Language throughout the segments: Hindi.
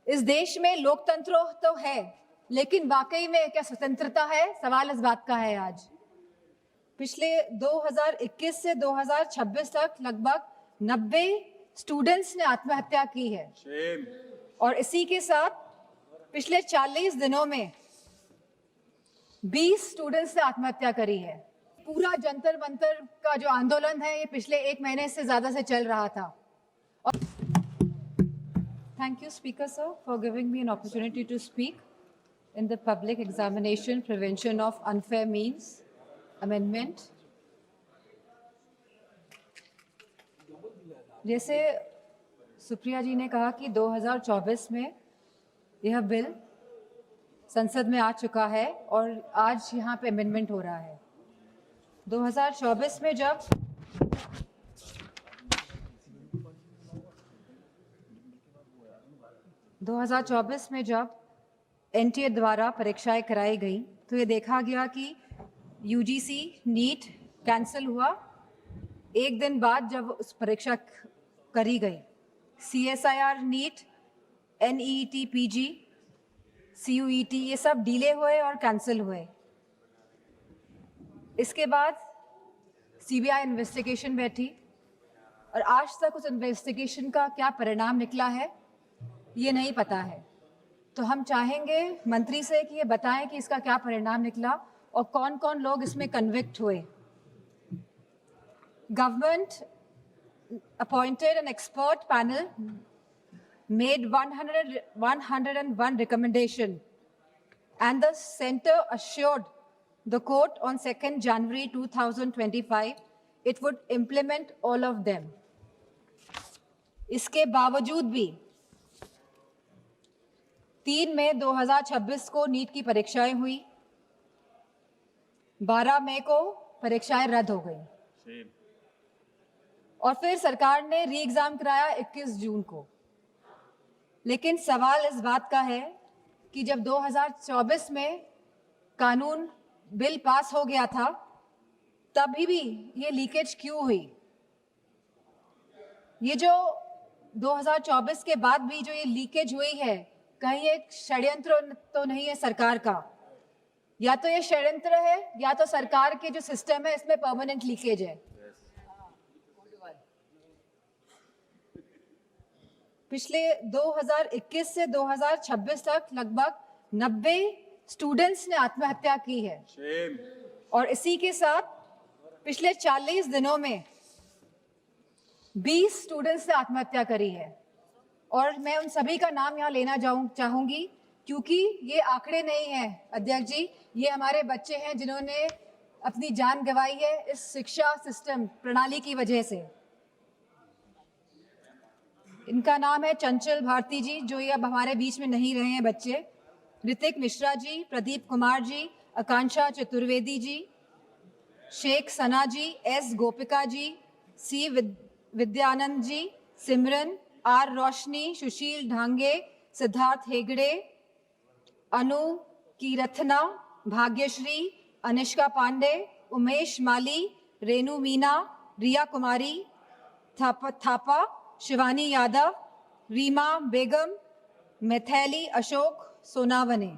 इस देश में लोकतंत्र तो है, लेकिन वाकई में क्या स्वतंत्रता है? सवाल इस बात का है आज। पिछले 2021 से 2026 तक लगभग 90 स्टूडेंट्स ने आत्महत्या की है। और इसी के साथ पिछले 40 दिनों में 20 स्टूडेंट्स ने आत्महत्या करी है। पूरा जंतर मंतर का जो आंदोलन है ये पिछले 1 महीने से ज्यादा से चल रहा था। Thank you, Speaker, sir, for giving me an opportunity to speak in the Public Examination Prevention of Unfair Means Amendment. जैसे सुप्रिया जी ने कहा कि 2024 में यह बिल संसद में आ चुका है और आज यहाँ पे अमेंडमेंट हो रहा है। 2024 में जब एनटीए द्वारा परीक्षाएं कराई गई तो ये देखा गया कि यूजीसी नीट कैंसिल हुआ। एक दिन बाद जब उस परीक्षा करी गई, CSIR NEET, NET PG, CUET ये सब डिले हुए और कैंसिल हुए। इसके बाद सीबीआई इन्वेस्टिगेशन बैठी और आज तक उस इन्वेस्टिगेशन का क्या परिणाम निकला है ये नहीं पता है। तो हम चाहेंगे मंत्री से कि ये बताएं कि इसका क्या परिणाम निकला और कौन कौन लोग इसमें कन्विक्ट हुए। Government appointed an expert panel, made 101 recommendation, and the center assured the court on 2nd January 2025 it would implement all of them. इसके बावजूद भी 3 मई 2026 को नीट की परीक्षाएं हुई, 12 मई को परीक्षाएं रद्द हो गई और फिर सरकार ने री एग्जाम कराया 21 जून को। लेकिन सवाल इस बात का है कि जब 2024 में कानून बिल पास हो गया था तभी भी ये लीकेज क्यों हुई? ये जो 2024 के बाद भी जो ये लीकेज हुई है, कहीं एक षड्यंत्र तो नहीं है सरकार का? या तो ये षड्यंत्र है या तो सरकार के जो सिस्टम है इसमें परमानेंट लीकेज है। पिछले 2021 से 2026 तक लगभग 90 स्टूडेंट्स ने आत्महत्या की है। और इसी के साथ पिछले 40 दिनों में 20 स्टूडेंट्स ने आत्महत्या करी है। और मैं उन सभी का नाम यहाँ लेना चाहूंगी क्योंकि ये आंकड़े नहीं हैं अध्यक्ष जी, ये हमारे बच्चे हैं जिन्होंने अपनी जान गंवाई है इस शिक्षा सिस्टम प्रणाली की वजह से। इनका नाम है चंचल भारती जी, जो ये अब हमारे बीच में नहीं रहे हैं बच्चे, ऋतिक मिश्रा जी, प्रदीप कुमार जी, आकांक्षा चतुर्वेदी जी, शेख सना जी, S Gopika ji, C Vidyanand ji, Simran, are रोशनी, सुशील ढांगे, सिद्धार्थ हेगड़े, अनु कीरथना, भाग्यश्री, अनिष्का पांडे, उमेश माली, रेनू मीना, रिया कुमारी थापा, शिवानी यादव, रीमा बेगम, मैथिली अशोक सोनावने।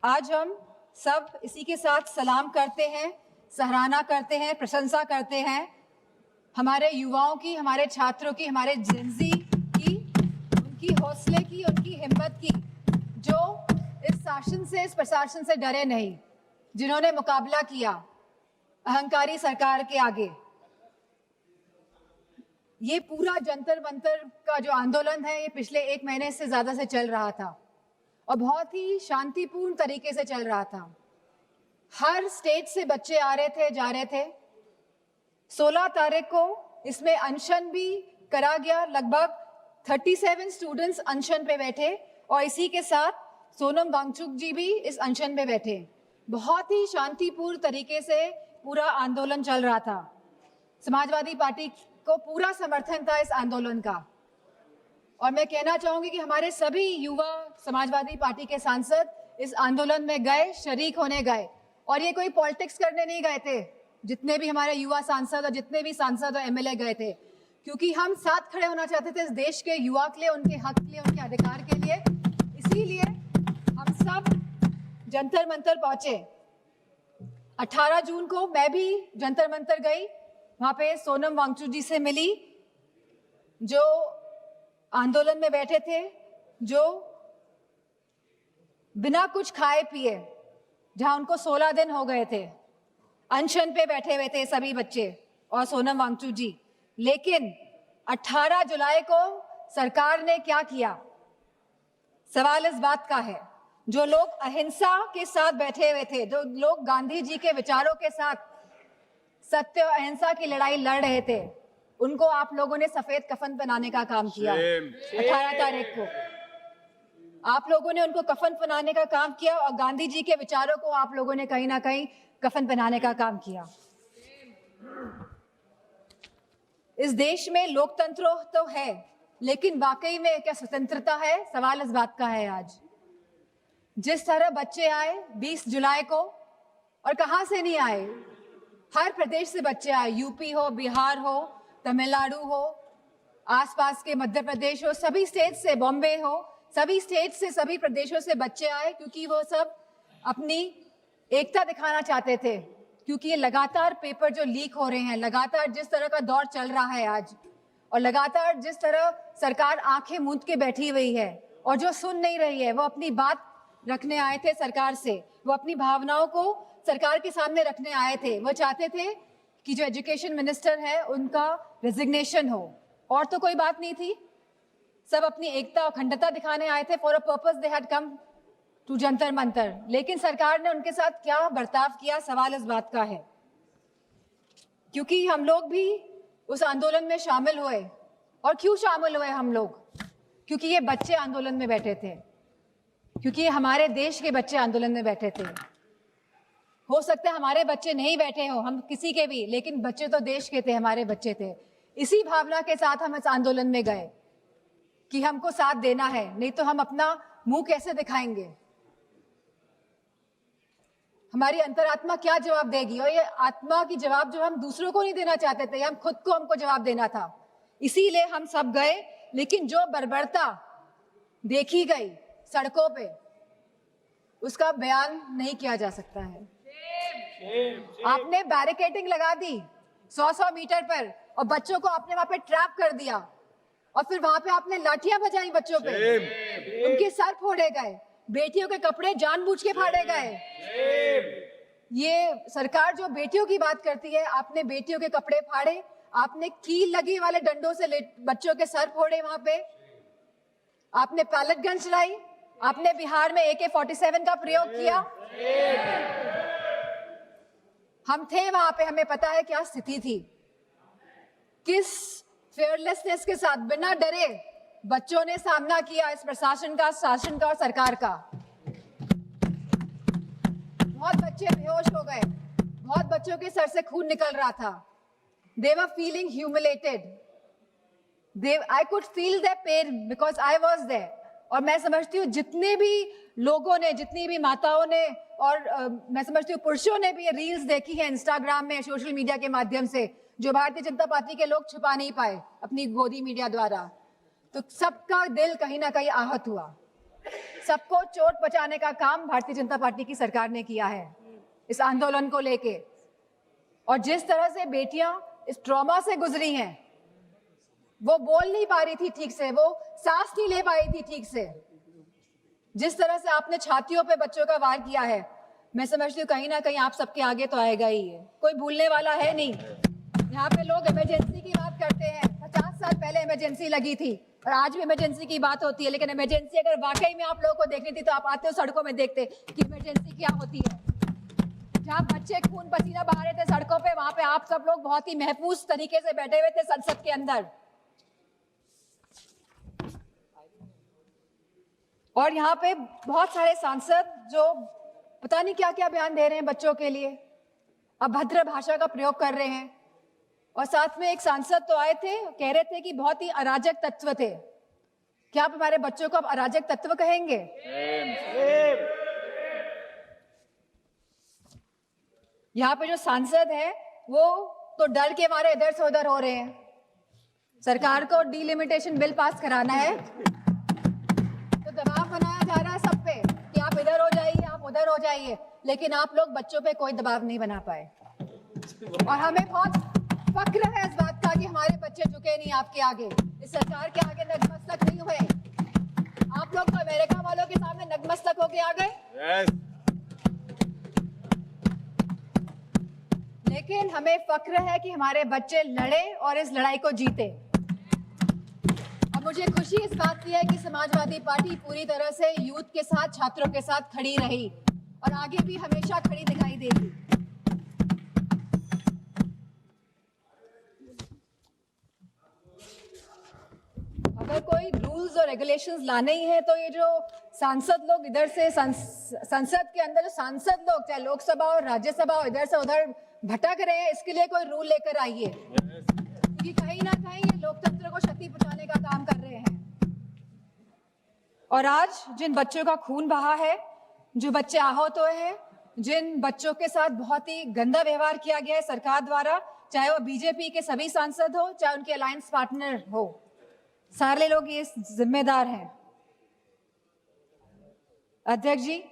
आज हम सब इसी के साथ सलाम करते हैं, सराहना करते हैं, प्रशंसा करते हैं हमारे युवाओं की, हमारे छात्रों की, हमारे जेनजी की, उनकी हौसले की, उनकी हिम्मत की, जो इस शासन से, इस प्रशासन से डरे नहीं, जिन्होंने मुकाबला किया अहंकारी सरकार के आगे। ये पूरा जंतर मंतर का जो आंदोलन है ये पिछले 1 महीने से ज्यादा से चल रहा था और बहुत ही शांतिपूर्ण तरीके से चल रहा था। हर स्टेट से बच्चे आ रहे थे, जा रहे थे। 16 तारीख को इसमें अनशन भी करा गया। लगभग 37 स्टूडेंट्स अनशन पे बैठे और इसी के साथ सोनम वांगचुक जी भी इस अनशन पे बैठे। बहुत ही शांतिपूर्ण तरीके से पूरा आंदोलन चल रहा था। समाजवादी पार्टी को पूरा समर्थन था इस आंदोलन का और मैं कहना चाहूंगी कि हमारे सभी युवा समाजवादी पार्टी के सांसद इस आंदोलन में गए, शरीक होने गए और ये कोई पॉलिटिक्स करने नहीं गए थे। जितने भी हमारे युवा सांसद और जितने भी सांसद और एमएलए गए थे, क्योंकि हम साथ खड़े होना चाहते थे इस देश के युवा के लिए, उनके हक के लिए, उनके अधिकार के लिए। इसीलिए हम सब जंतर मंतर पहुंचे। 18 जून को मैं भी जंतर मंतर गई, वहां पे सोनम वांगचुक जी से मिली, जो आंदोलन में बैठे थे, जो बिना कुछ खाए पिए, जहां उनको 16 दिन हो गए थे, अनशन पे बैठे हुए थे सभी बच्चे और सोनम वांगचुक जी। लेकिन 18 जुलाई को सरकार ने क्या किया? सवाल इस बात का है, जो लोग अहिंसा के साथ बैठे हुए थे, जो लोग गांधी जी के विचारों के साथ सत्य और अहिंसा की लड़ाई लड़ रहे थे, उनको आप लोगों ने सफेद कफन पहनाने का काम किया। 18 तारीख को आप लोगों ने उनको कफन पहनाने का काम किया और गांधी जी के विचारों को आप लोगों ने कहीं ना कहीं कफन पहनाने का काम किया। इस देश में लोकतंत्र तो है, लेकिन वाकई में क्या स्वतंत्रता है? सवाल इस बात का है आज। जिस तरह बच्चे आए 20 जुलाई को, और कहां से नहीं आए, हर प्रदेश से बच्चे आए, यूपी हो, बिहार हो, तमिलनाडु हो, आसपास के मध्य प्रदेश हो, सभी स्टेट से, बॉम्बे हो, सभी स्टेट से, सभी प्रदेशों से बच्चे आए, क्योंकि वो सब अपनी एकता दिखाना चाहते थे। क्योंकि ये लगातार पेपर जो लीक हो रहे हैं, लगातार जिस तरह का दौर चल रहा है आज, और लगातार जिस तरह सरकार आंखें मूंद के बैठी हुई है और जो सुन नहीं रही है, वो अपनी बात रखने आए थे सरकार से, वो अपनी भावनाओं को सरकार के सामने रखने आए थे। वो चाहते थे कि जो एजुकेशन मिनिस्टर है उनका रेजिग्नेशन हो, और तो कोई बात नहीं थी। सब अपनी एकता और अखंडता दिखाने आए थे। For a purpose they had come to Jantar Mantar. लेकिन सरकार ने उनके साथ क्या बर्ताव किया, सवाल इस बात का है। क्योंकि हम लोग भी उस आंदोलन में शामिल हुए। और क्यों शामिल हुए हम लोग? क्योंकि ये बच्चे आंदोलन में बैठे थे, क्योंकि हमारे देश के बच्चे आंदोलन में बैठे थे। हो सकता है हमारे बच्चे नहीं बैठे हो, हम किसी के भी, लेकिन बच्चे तो देश के थे, हमारे बच्चे थे। इसी भावना के साथ हम इस आंदोलन में गए कि हमको साथ देना है, नहीं तो हम अपना मुंह कैसे दिखाएंगे? हमारी अंतरात्मा क्या जवाब देगी? और ये आत्मा की जवाब जो हम दूसरों को नहीं देना चाहते थे, हम खुद को हमको जवाब देना था। इसीलिए हम सब गए। लेकिन जो बर्बरता देखी गई सड़कों पे, उसका बयान नहीं किया जा सकता है। आपने बैरिकेडिंग लगा दी 100-100 मीटर पर, और बच्चों को आपने वहां पे ट्रैप कर दिया, और फिर वहां पे आपने लाठियां बजाई बच्चों पे, उनके सर फोड़े गए, बेटियों के कपड़े जानबूझ के फाड़े गए। ये सरकार जो बेटियों की बात करती है, आपने बेटियों के कपड़े फाड़े, आपने कील लगी वाले डंडों से बच्चों के सर फोड़े, वहां पे आपने पैलेट गन चलाई, आपने बिहार में AK-47 का प्रयोग किया। हम थे वहां पे, हमें पता है क्या स्थिति थी। किस फेयरलेसनेस के साथ, बिना डरे बच्चों ने सामना किया इस प्रशासन का, शासन का और सरकार का। बहुत बच्चे बेहोश हो गए, बहुत बच्चों के सर से खून निकल रहा था। They were feeling humiliated. I could feel their pain because I was there. और मैं समझती हूँ जितने भी लोगों ने, जितनी भी माताओं ने, और मैं समझती हूँ पुरुषों ने भी ये रील्स देखी है इंस्टाग्राम में, सोशल मीडिया के माध्यम से, जो भारतीय जनता पार्टी के लोग छुपा नहीं पाए अपनी गोदी मीडिया द्वारा। तो सबका दिल कहीं ना कहीं आहत हुआ। सबको चोट पहुंचाने का काम भारतीय जनता पार्टी की सरकार ने किया है इस आंदोलन को लेके। और जिस तरह से बेटियां इस ट्रॉमा से गुजरी हैं, वो बोल नहीं पा रही थी ठीक से, वो सांस नहीं ले पाई थी ठीक से। जिस तरह से आपने छातियों पे बच्चों का वार किया है, मैं समझती हूँ कहीं ना कहीं आप सबके आगे तो आएगा ही है, कोई भूलने वाला है नहीं। यहाँ पे लोग इमरजेंसी की बात करते हैं, 50 साल पहले इमरजेंसी लगी थी और आज भी इमरजेंसी की बात होती है। लेकिन इमरजेंसी अगर वाकई में आप लोगों को देखनी थी तो आप आते हो सड़कों में, देखते कि इमरजेंसी क्या होती है। जहाँ बच्चे खून पसीना बहा रहे थे सड़कों पे, वहां पे आप सब लोग बहुत ही महफूज तरीके से बैठे हुए थे संसद के अंदर। और यहाँ पे बहुत सारे सांसद जो पता नहीं क्या क्या बयान दे रहे हैं बच्चों के लिए, अभद्र भाषा का प्रयोग कर रहे हैं। और साथ में एक सांसद तो आए थे, कह रहे थे कि बहुत ही अराजक तत्व थे। क्या आप हमारे बच्चों को अब अराजक तत्व कहेंगे? यहाँ पे जो सांसद है वो तो डर के मारे इधर से उधर हो रहे हैं। सरकार को डिलिमिटेशन बिल पास कराना है तो दबाव बनाया जा रहा है सब पे कि आप इधर हो जाइए, आप उधर हो जाइए, लेकिन आप लोग बच्चों पे कोई दबाव नहीं बना पाए। और हमें बहुत फक्र है इस बात का कि हमारे बच्चे झुके नहीं आपके आगे, इस सरकार के आगे नतमस्तक नहीं हुए। आप लोग तो अमेरिका वालों के सामने नतमस्तक होके आ गए। लेकिन हमें फक्र है कि हमारे बच्चे लड़े और इस लड़ाई को जीते। और मुझे खुशी इस बात की है कि समाजवादी पार्टी पूरी तरह से यूथ के साथ, छात्रों के साथ खड़ी रही और आगे भी हमेशा खड़ी दिखाई देगी। अगर कोई रूल्स और रेगुलेशंस लाने ही है तो ये जो सांसद लोग इधर से संसद के अंदर जो सांसद लोग चाहे लोकसभा और राज्यसभा और इधर से उधर भटक रहे हैं, इसके लिए कोई रूल लेकर आइए, क्योंकि कहीं ना कहीं ये लोकतंत्र को क्षति पहुंचाने का काम कर रहे हैं। और आज जिन बच्चों का खून बहा है, जो बच्चे आहत हुए हैं, जिन बच्चों के साथ बहुत ही गंदा व्यवहार किया गया है सरकार द्वारा, चाहे वो बीजेपी के सभी सांसद हो, चाहे उनके अलायंस पार्टनर हो, सारे लोग ये जिम्मेदार हैं। अध्यक्ष जी,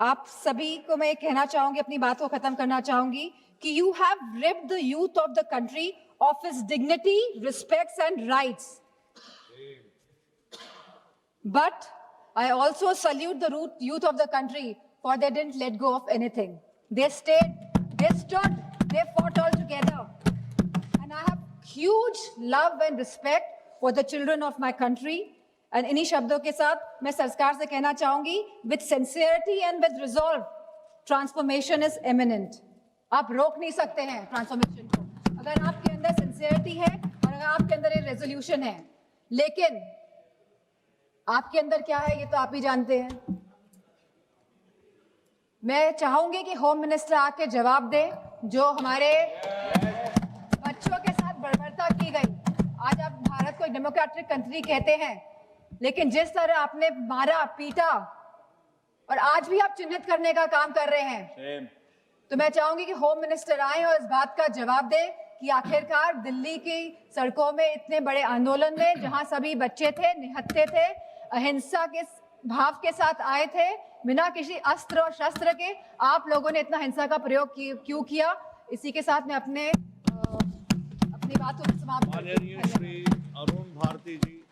आप सभी को मैं कहना चाहूंगी, अपनी बात को खत्म करना चाहूंगी कि you have ripped the youth of the country of his dignity, respects and rights, but I also salute the youth of the country for they didn't let go of anything. They stayed, they stood, they fought all together. And I have huge love and respect for the children of my country. And इन्हीं शब्दों के साथ मैं सरकार से कहना चाहूंगी, with sincerity and with resolve, transformation is imminent. आप रोक नहीं सकते हैं ट्रांसफॉर्मेशन को, अगर आपके अंदर सिंसियरिटी है और अगर आपके अंदर ये रेजोल्यूशन है। लेकिन आपके अंदर क्या है ये तो आप ही जानते हैं। मैं चाहूंगी कि होम मिनिस्टर आके जवाब दे, जो हमारे बच्चों के साथ बर्बरता की गई। आज आप भारत को एक डेमोक्रेटिक कंट्री कहते हैं, लेकिन जिस तरह आपने मारा, पीटा और आज भी आप चिन्हित करने का काम कर रहे हैं, तो मैं चाहूंगी कि होम मिनिस्टर आए और इस बात का जवाब दे कि आखिरकार दिल्ली की सड़कों में इतने बड़े आंदोलन में जहां सभी बच्चे थे, निहत्थे थे, अहिंसा के भाव के साथ आए थे, बिना किसी अस्त्र और शस्त्र के, आप लोगों ने इतना हिंसा का प्रयोग क्यों किया। इसी के साथ मैं अपनी बात को समाप्त माननीय श्री अरुण भारती जी।